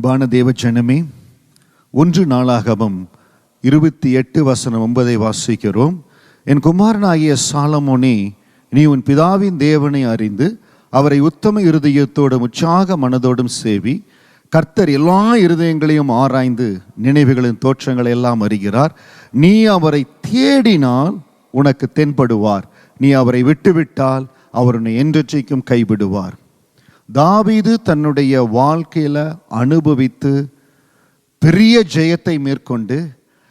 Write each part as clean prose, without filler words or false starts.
அன்பான தேவ ஜனமே, 1 நாளாகமம் 28:9 வாசிக்கிறோம். என் குமாரனாகிய சாலமோனே, நீ உன் பிதாவின் தேவனை அறிந்து அவரை உத்தம இருதயத்தோடும் உற்சாக மனதோடும் சேவி. கர்த்தர் எல்லா இருதயங்களையும் ஆராய்ந்து நினைவுகளின் தோற்றங்களை எல்லாம் அறிகிறார். நீ அவரை தேடினால் உனக்கு தென்படுவார். நீ அவரை விட்டுவிட்டால் அவர் உன்னை என்றைக்கும் கைவிடுவார். தாவீது தன்னுடைய வாழ்க்கையில அனுபவித்து பெரிய ஜெயத்தை மேற்கொண்டு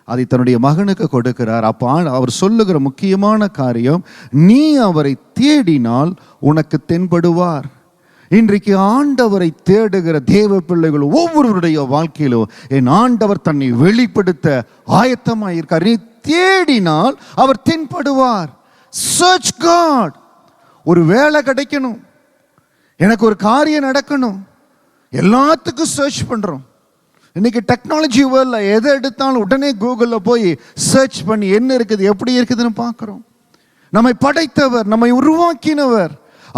அதை தன்னுடைய மகனுக்கு கொடுக்கிறார். அப்போ அவர் சொல்லுகிற முக்கியமான காரியம், நீ அவரை தேடினால் உனக்கு தென்படுவார். இன்றைக்கு ஆண்டவரை தேடுகிற தேவ பிள்ளைகள் ஒவ்வொருவருடைய வாழ்க்கையிலும் என் ஆண்டவர் தன்னை வெளிப்படுத்த ஆயத்தமாயிருக்கார். நீ தேடினால் அவர் தென்படுவார். Search God. ஒரு வேலை கிடைக்கணும், எனக்கு ஒரு காரியம் நடக்கணும், எல்லாத்துக்கும் சர்ச் பண்றோம். இன்னைக்கு டெக்னாலஜி வேர்ல்ட்ல எதை எடுத்தாலும் உடனே கூகுளில் போய் சர்ச் பண்ணி என்ன இருக்குது, எப்படி இருக்குதுன்னு பார்க்குறோம். நம்மை படைத்தவர், நம்மை உருவாக்கினவர்,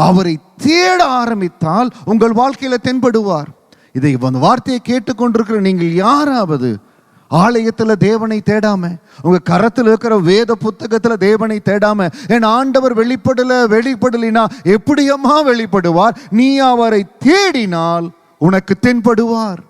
அவரை தேட ஆரம்பித்தால் உங்கள் வாழ்க்கையில தென்படுவார். இதை அந்த வார்த்தையை கேட்டுக்கொண்டிருக்கிற நீங்கள் யாராவது ஆலயத்துல தேவனை தேடாம, உங்க கரத்தில் இருக்கிற வேத புத்தகத்துல தேவனை தேடாம, என் ஆண்டவர் வெளிப்படலினா எப்படியம்மா வெளிப்படுவார்? நீ அவரை தேடினால் உனக்கு தென்படுவார்.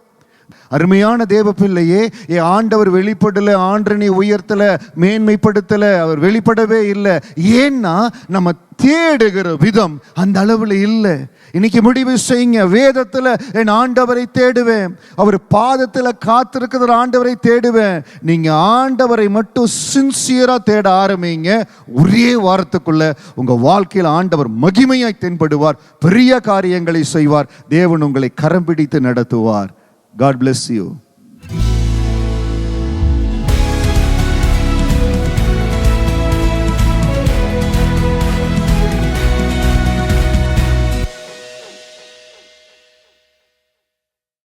அருமையான தேவ பிள்ளையே, என் ஆண்டவர் வெளிப்படல, ஆண்டனை உயர்த்தல, மேன்மைப்படுத்தல, அவர் வெளிப்படவே இல்லை. ஏன்னா நம்ம தேடுகிற விதம் அந்த அளவில் இல்லை. இன்னைக்கு முடிவு செய்யுங்க, வேதத்துல என் ஆண்டவரை தேடுவேன், அவர் பாதத்துல காத்திருக்கிற ஆண்டவரை தேடுவேன். நீங்க ஆண்டவரை மட்டும் சின்சியரா தேட ஆரம்பிங்க. ஒரே வாரத்துக்குள்ள உங்க வாழ்க்கையில் ஆண்டவர் மகிமையாய் தென்படுவார், பெரிய காரியங்களை செய்வார், தேவன் உங்களை கரம் பிடித்து நடத்துவார். God bless you.